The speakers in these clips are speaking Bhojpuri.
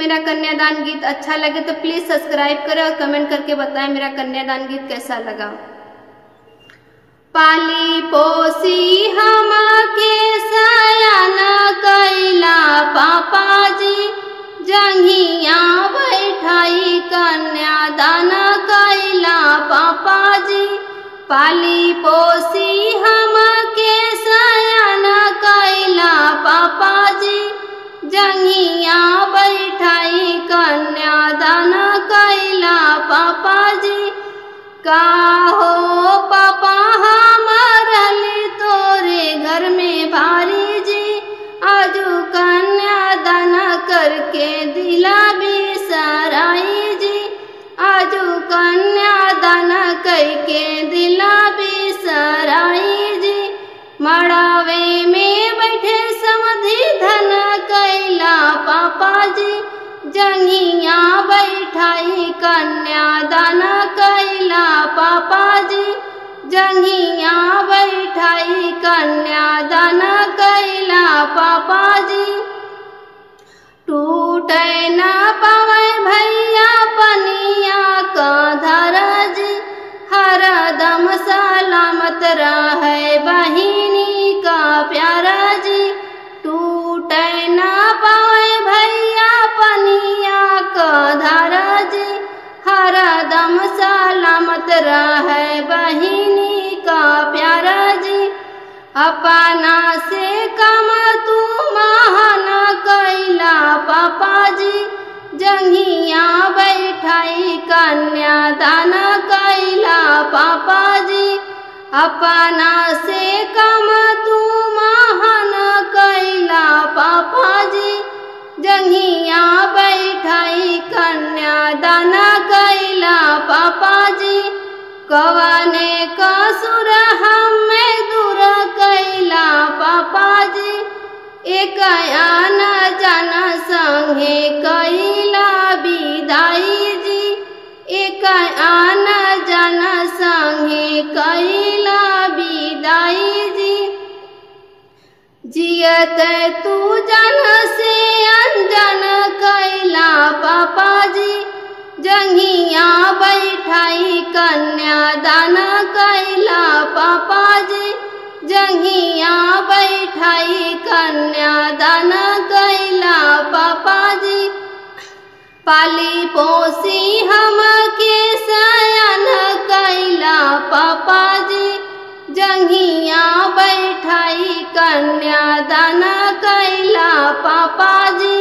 मेरा कन्यादान गीत अच्छा लगे तो प्लीज सब्सक्राइब करें और कमेंट करके बताएं मेरा कन्यादान गीत कैसा लगा। पाली पोसी हम के सयान कैला पापा जी, जंघिया बैठाई कन्यादान कैला पापा जी। पाली पोसी हम के सयान कैला पापा जी, जंघिया बैठाई कन्यादान कैला पापा जी। का हो पापा हमारे तोरे घर में भारी जी, आजू कन्यादान करके दिला बिसराई जी, आजू कन्यादान करके दिला बिसराई जी। मड़ावे में बैठे समधि धन कैला पापा जी, जंघिया बैठाई कन्यादान कैला पापा जी, जंघिया बैठाई कन्यादान कैला पापा जी। टूटे न पावे भैया पनिया का धारा जी, हरदम सलामत रहे बहिनी का प्यारा जी। टूटे न पावे भैया पनिया का धारा जी, हरदम सलामत रहे बहिनी का प्यारा जी। अपना से कम तू महान कैला पापा जी, जंघिया बैठाई कन्यादान कैला पापा जी। अपना से कम तू महान कैला पापा जी, जंघिया बैठाई कन्यादान कैला पापा जी। कवने कसुर हमें दूर कैला पापा जी, एक आन जान संगे कैला विदाई जी, एक आन जान संगे कैला विदाई जी। जियत तू जन से अनजान कैला पापा जी, जंघिया बैठाई कन्यादान कैला पापा जी, जंघिया बैठाई कन्यादान कैला पापा जी। पाली पोसी हम के सयान कैला पापा जी, जंघिया बैठाई कन्यादान कैला पापा जी,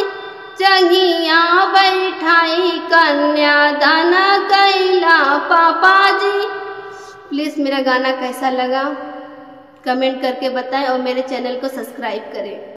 जंघिया बैठाई कन्यादान कैला पापा जी। प्लीज़ मेरा गाना कैसा लगा कमेंट करके बताएं और मेरे चैनल को सब्सक्राइब करें।